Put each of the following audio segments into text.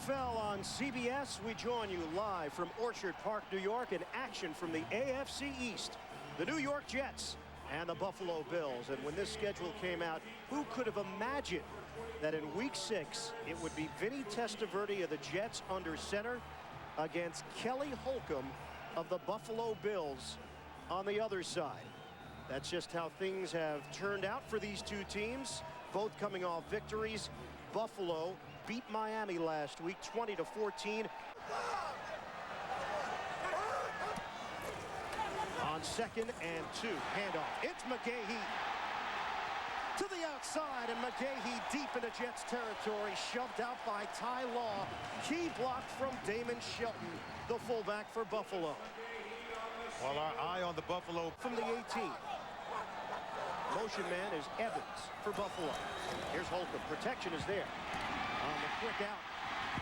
NFL on CBS. We join you live from Orchard Park, New York, in action from the AFC East. The New York Jets and the Buffalo Bills. And when this schedule came out, who could have imagined that in Week 6 it would be Vinny Testaverde of the Jets under center against Kelly Holcomb of the Buffalo Bills on the other side. That's just how things have turned out for these two teams, both coming off victories. Buffalo beat Miami last week 20-14. On 2nd and 2, handoff. It's McGahee to the outside, and McGahee deep into Jets territory, shoved out by Ty Law. Key block from Damon Shelton, the fullback for Buffalo. Well, our eye on the Buffalo from the 18. Motion man is Evans for Buffalo. Here's Holcomb. Protection is there. On the quick out,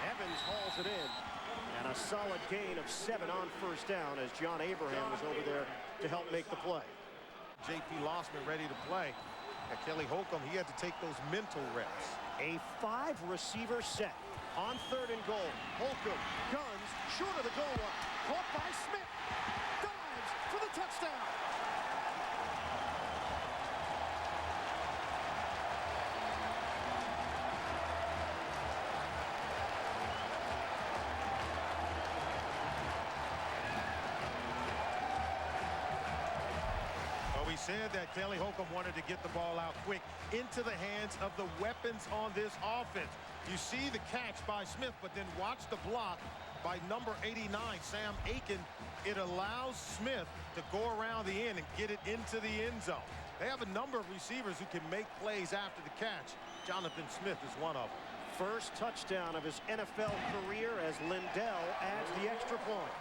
Evans hauls it in. And a solid gain of 7 on first down as John Abraham was over there to help make the play. J.P. Lossman ready to play. And Kelly Holcomb, he had to take those mental reps. A 5-receiver set on 3rd and goal. Holcomb guns short of the goal line. Caught by Smith. Dives for the touchdown. We said that Kelly Holcomb wanted to get the ball out quick into the hands of the weapons on this offense. You see the catch by Smith, but then watch the block by number 89, Sam Aiken. It allows Smith to go around the end and get it into the end zone. They have a number of receivers who can make plays after the catch. Jonathan Smith is one of them. First touchdown of his NFL career as Lindell adds the extra point.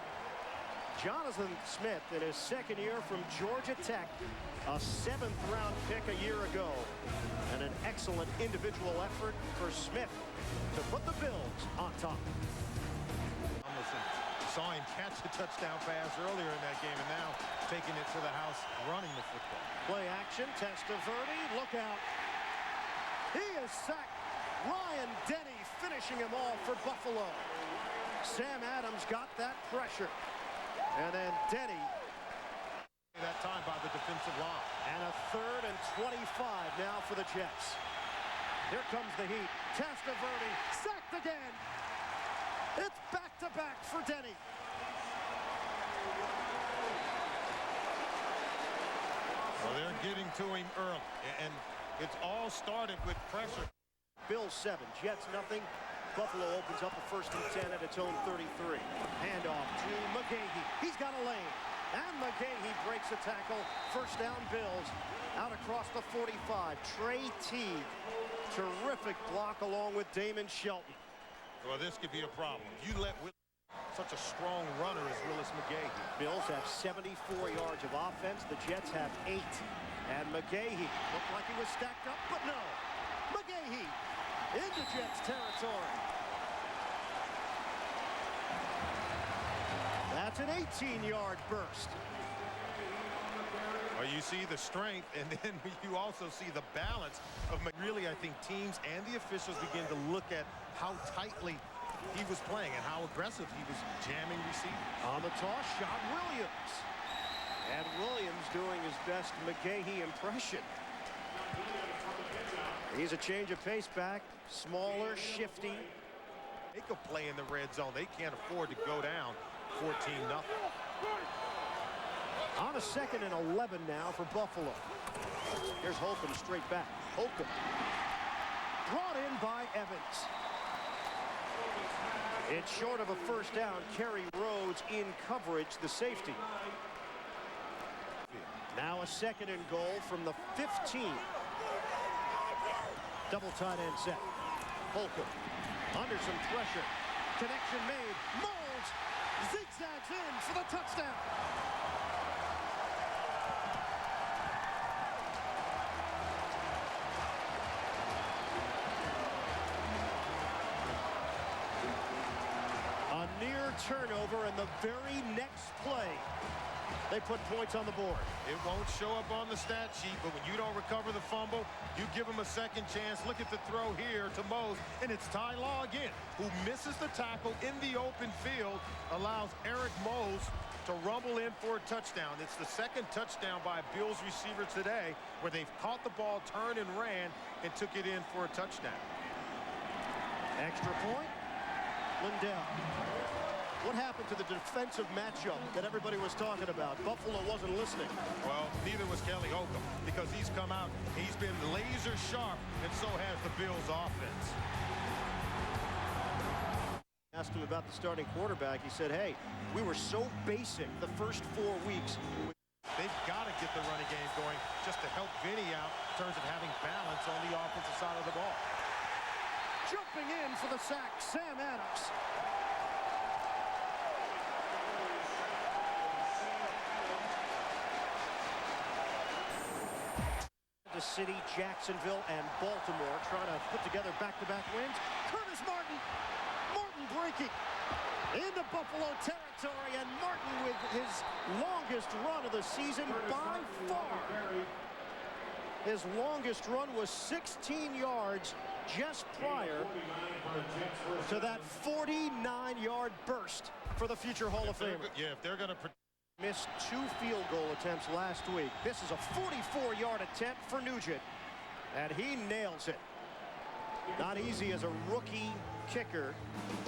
Jonathan Smith in his 2nd year from Georgia Tech, a 7th-round pick a year ago, and an excellent individual effort for Smith to put the Bills on top. Saw him catch the touchdown pass earlier in that game, and now taking it to the house, running the football. Play action, Testaverde, look out. He is sacked. Ryan Denny finishing him off for Buffalo. Sam Adams got that pressure. And then Denny. That time by the defensive line. And a 3rd and 25 now for the Jets. Here comes the heat. Testaverde sacked again. It's back-to-back for Denny. Well, they're getting to him early. And it's all started with pressure. Bills 7, Jets nothing. Buffalo opens up a 1st and 10 at its own 33. Handoff to McGahee. He's got a lane. And McGahee breaks a tackle. First down Bills. Out across the 45. Trey Teague. Terrific block along with Damon Shelton. Well, this could be a problem. You let such a strong runner as Willis McGahee. Bills have 74 yards of offense. The Jets have 8. And McGahee looked like he was stacked up, but no. McGahee into Jets territory. That's an 18-yard burst. Well, you see the strength, and then you also see the balance of really, I think, teams and the officials begin to look at how tightly he was playing and how aggressive he was jamming receivers. On the toss, shot Williams. And Williams doing his best McGahee impression. He's a change of pace back, smaller, shifty. They could play in the red zone. They can't afford to go down 14-0. On a 2nd and 11 now for Buffalo. Here's Holcomb straight back. Holcomb brought in by Evans. It's short of a first down. Kerry Rhodes in coverage, the safety. Now a 2nd and goal from the 15. Double tight end set. Holcomb under some pressure. Connection made. Moles zigzags in for the touchdown. A near turnover, and the very next play, they put points on the board. It won't show up on the stat sheet, but when you don't recover the fumble, you give them a second chance. Look at the throw here to Mose, and it's Ty Law again, who misses the tackle in the open field, allows Eric Mose to rumble in for a touchdown. It's the second touchdown by a Bills receiver today, where they've caught the ball, turned and ran, and took it in for a touchdown. Extra point, Lindell. What happened to the defensive matchup that everybody was talking about? Buffalo wasn't listening. Well, neither was Kelly Holcomb, because he's come out, he's been laser sharp, and so has the Bills offense. Asked him about the starting quarterback. He said, hey, we were so basic the first 4 weeks. They've got to get the running game going just to help Vinny out in terms of having balance on the offensive side of the ball. Jumping in for the sack, Sam Adams. City, Jacksonville, and Baltimore trying to put together back-to-back wins. Curtis Martin breaking into Buffalo territory, and Martin with his longest run of the season by far. His longest run was 16 yards just prior to that 49-yard burst for the future Hall of Famer. Yeah, if they're going to missed 2 field goal attempts last week. This is a 44-yard attempt for Nugent, and he nails it. Not easy as a rookie kicker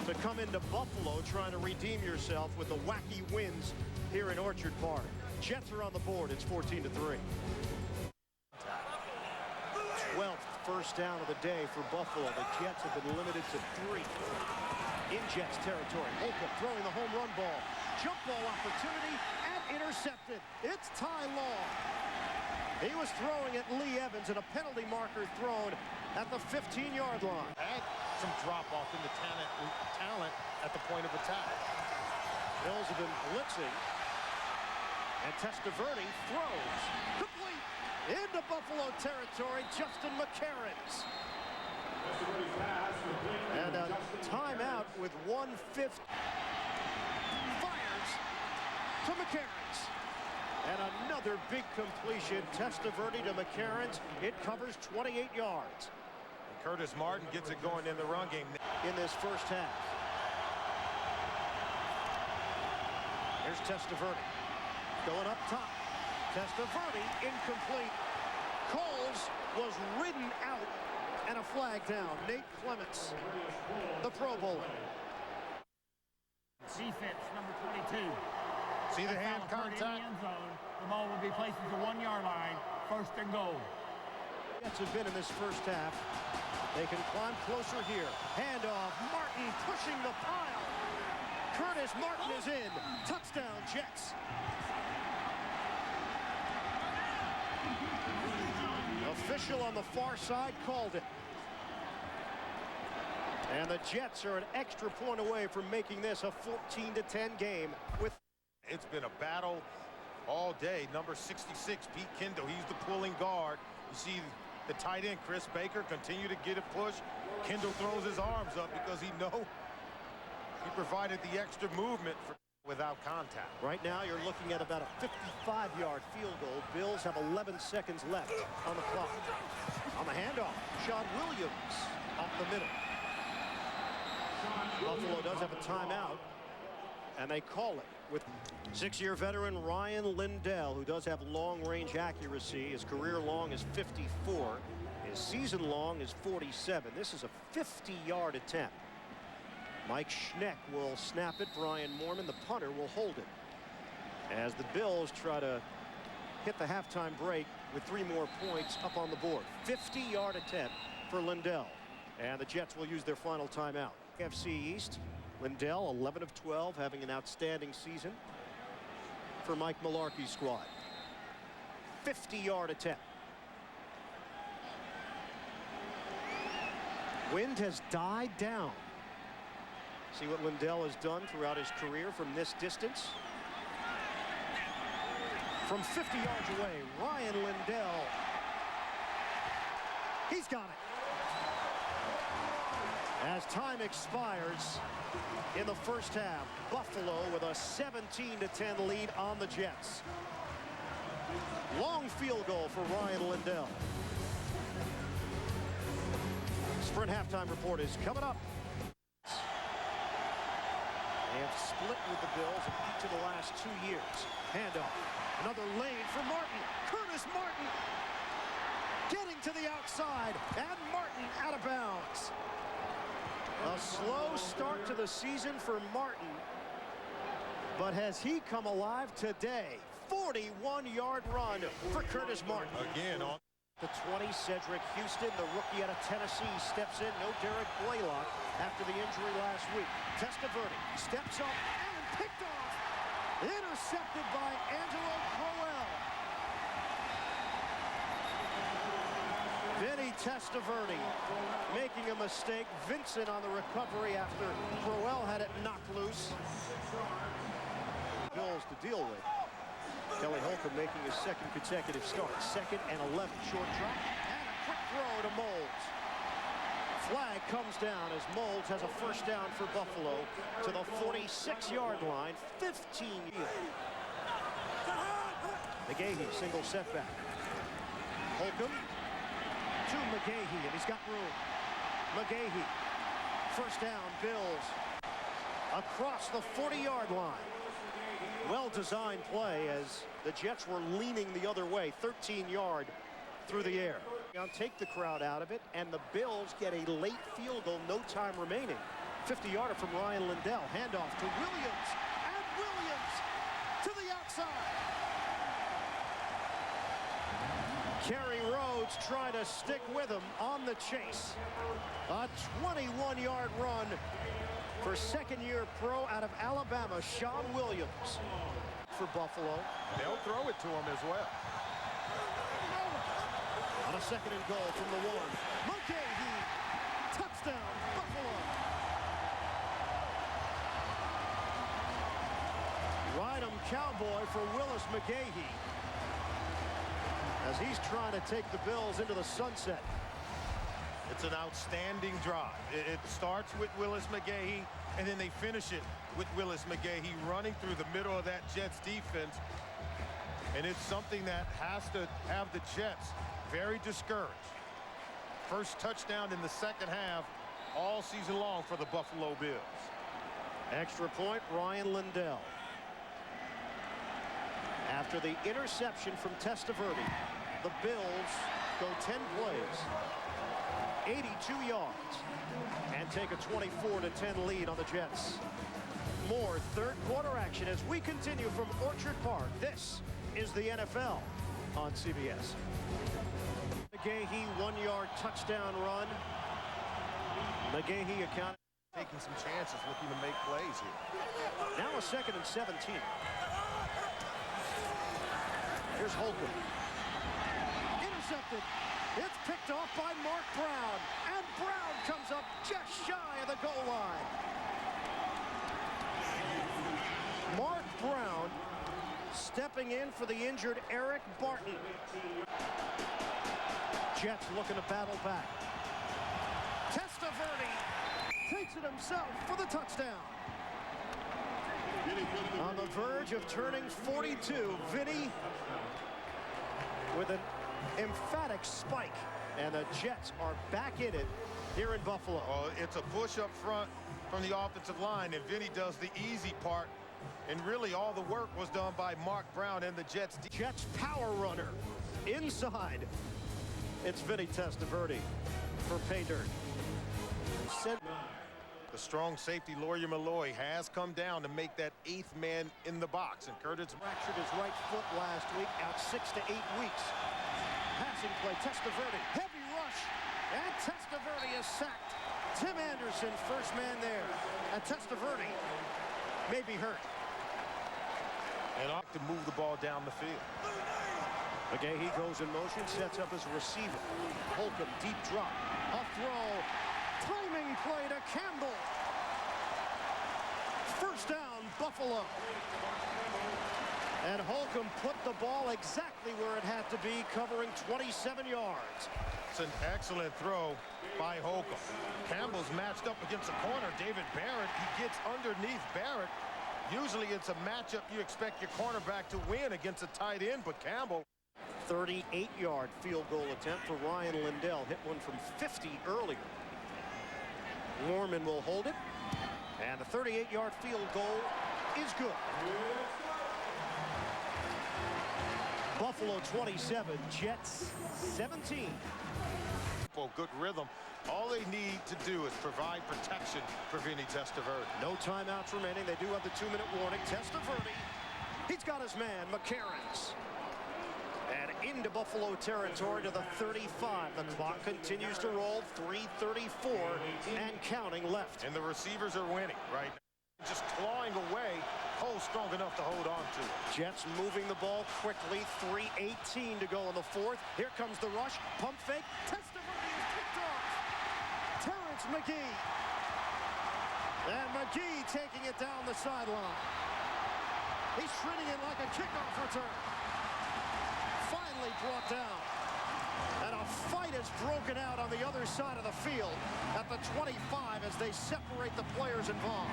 to come into Buffalo trying to redeem yourself with the wacky wins here in Orchard Park. Jets are on the board. It's 14-3. 12th first down of the day for Buffalo. The Jets have been limited to 3 in Jets territory. Holcomb throwing the home run ball. Jump ball opportunity and intercepted. It's Ty Law. He was throwing at Lee Evans, and a penalty marker thrown at the 15-yard line. Had some drop-off in the talent at the point of attack. Bills have been blitzing, and Testaverde throws. Complete into Buffalo territory, Justin McCarrons. And a timeout with 1:50. Fires to McCarrons. And another big completion. Testaverde to McCarrons. It covers 28 yards. And Curtis Martin gets it going in the run game in this first half. Here's Testaverde. Going up top. Testaverde incomplete. Coles was ridden out, and a flag down. Nate Clements, the Pro Bowler. Defense, number 22. See the hand contact? In the end zone. The ball will be placed at the 1-yard line. First and goal. Jets have been in this first half. They can climb closer here. Handoff. Martin pushing the pile. Curtis Martin is in. Touchdown, Jets. Official on the far side called it. And the Jets are an extra point away from making this a 14-10 game. It's been a battle all day. Number 66, Pete Kendall, he's the pulling guard. You see the tight end, Chris Baker, continue to get a push. Kendall throws his arms up because he provided the extra movement without contact. Right now, you're looking at about a 55-yard field goal. Bills have 11 seconds left on the clock. On the handoff, Sean Williams up the middle. Buffalo does have a timeout, and they call it with 6-year veteran Ryan Lindell, who does have long-range accuracy. His career long is 54. His season long is 47. This is a 50-yard attempt. Mike Schneck will snap it. Brian Moorman, the punter, will hold it as the Bills try to hit the halftime break with 3 more points up on the board. 50-yard attempt for Lindell, and the Jets will use their final timeout. AFC East, Lindell 11 of 12, having an outstanding season for Mike Mularkey's squad. 50-yard attempt. Wind has died down. See what Lindell has done throughout his career from this distance. From 50 yards away, Ryan Lindell. He's got it. As time expires, in the first half. Buffalo with a 17-10 lead on the Jets. Long field goal for Ryan Lindell. Sprint halftime report is coming up. They have split with the Bills in each of the last 2 years. Handoff. Another lane for Martin. Curtis Martin getting to the outside. And Martin out of bounds. A slow start to the season for Martin. But has he come alive today? 41-yard run for Curtis Martin. Again on The 20, Cedric Houston, the rookie out of Tennessee, steps in. No Derek Blaylock after the injury last week. Testaverde steps up and picked off. Intercepted by Angelo Crowell. Vinny Testaverde making a mistake. Vincent on the recovery after Crowell had it knocked loose. Bills to deal with. Kelly Holcomb making his second consecutive start. 2nd and 11. Short drop and a quick throw to Moulds. Flag comes down as Moulds has a first down for Buffalo to the 46-yard line. 15 yield. McGahee single setback. Holcomb to McGahee, and he's got room. McGahee, first down, Bills across the 40-yard line. Well-designed play as the Jets were leaning the other way. 13-yard through the air. Now take the crowd out of it, and the Bills get a late field goal, no time remaining. 50-yarder from Ryan Lindell. Handoff to Williams, and Williams to the outside. Kerry Rhodes trying to stick with him on the chase. A 21-yard run for second-year pro out of Alabama, Sean Williams. For Buffalo. They'll throw it to him as well. On a 2nd and goal from the 1. McGahee, touchdown, Buffalo. Ride 'em cowboy for Willis McGahee as he's trying to take the Bills into the sunset. It's an outstanding drive. It starts with Willis McGahee, and then they finish it with Willis McGahee running through the middle of that Jets defense. And it's something that has to have the Jets very discouraged. First touchdown in the second half all season long for the Buffalo Bills. Extra point, Ryan Lindell. After the interception from Testaverde, the Bills go 10 plays, 82 yards, and take a 24-10 lead on the Jets. More third quarter action as we continue from Orchard Park. This is the NFL on CBS. McGahee, 1-yard touchdown run. McGahee accounted. Taking some chances, looking to make plays here. Now a 2nd and 17. Here's Holcomb. Intercepted. It's picked off by Mark Brown. And Brown comes up just shy of the goal line. Mark Brown stepping in for the injured Eric Barton. Jets looking to battle back. Testaverde takes it himself for the touchdown. On the verge of turning 42, Vinny with an emphatic spike. And the Jets are back in it here in Buffalo. It's a push up front from the offensive line, and Vinny does the easy part. And really all the work was done by Mark Brown and the Jets. Jets power runner inside. It's Vinny Testaverde for pay dirt. The strong safety Lawyer Malloy has come down to make that 8th man in the box, and Curtis fractured his right foot last week, out 6 to 8 weeks. Passing play, Testaverde, heavy rush, and Testaverde is sacked. Tim Anderson, first man there, and Testaverde may be hurt. And ought to move the ball down the field. McGahee goes in motion, sets up as a receiver. Holcomb, deep drop, a throw, timing play to Campbell. First down, Buffalo. And Holcomb put the ball exactly where it had to be, covering 27 yards. That's an excellent throw by Holcomb. Campbell's matched up against the corner, David Barrett. He gets underneath Barrett. Usually it's a matchup you expect your cornerback to win against a tight end, but Campbell. 38-yard field goal attempt for Ryan Lindell. Hit one from 50 earlier. Norman will hold it. And the 38-yard field goal is good. Buffalo 27, Jets 17. Good rhythm. All they need to do is provide protection for Vinny Testaverde. No timeouts remaining. They do have the 2-minute warning. Testaverde, he's got his man, McCarrons. And into Buffalo territory to the 35. The clock continues to roll. 3:34 and counting left. And the receivers are winning right now. Just clawing away. Cole strong enough to hold on to. Jets moving the ball quickly. 3:18 to go in the fourth. Here comes the rush. Pump fake. Testaverde is picked off. Terrence McGahee. And McGahee taking it down the sideline. He's treating it like a kickoff return. Finally brought down. And a fight is broken out on the other side of the field at the 25 as they separate the players involved.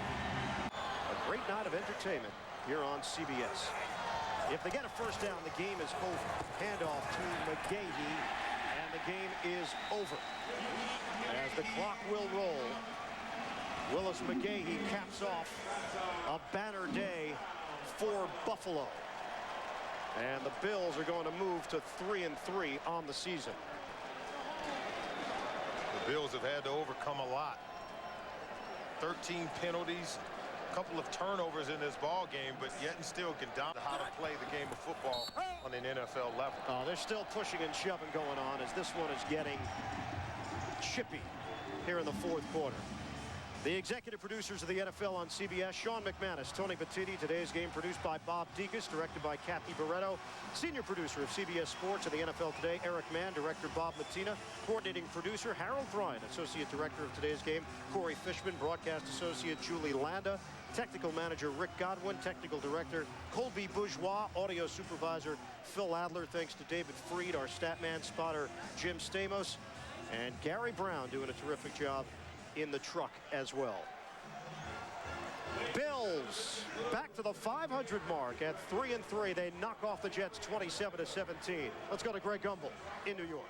A great night of entertainment here on CBS. If they get a first down, the game is over. Handoff to McGahee, and the game is over. As the clock will roll, Willis McGahee caps off a banner day for Buffalo. And the Bills are going to move to 3-3 on the season. The Bills have had to overcome a lot. 13 penalties, a couple of turnovers in this ball game, but yet and still can dominate how to play the game of football on an NFL level. They're still pushing and shoving going on as this one is getting chippy here in the fourth quarter. The executive producers of the NFL on CBS, Sean McManus, Tony Battiti. Today's game produced by Bob Degas, directed by Kathy Barretto. Senior producer of CBS Sports and the NFL Today, Eric Mann. Director Bob Mattina. Coordinating producer Harold Bryan. Associate director of today's game, Corey Fishman. Broadcast associate Julie Landa. Technical manager Rick Godwin. Technical director Colby Bourgeois. Audio supervisor Phil Adler. Thanks to David Freed, our statman spotter Jim Stamos. And Gary Brown doing a terrific job in the truck as well. Bills back to the 500 mark at 3-3. They knock off the Jets 27-17. Let's go to Greg Gumbel in New York.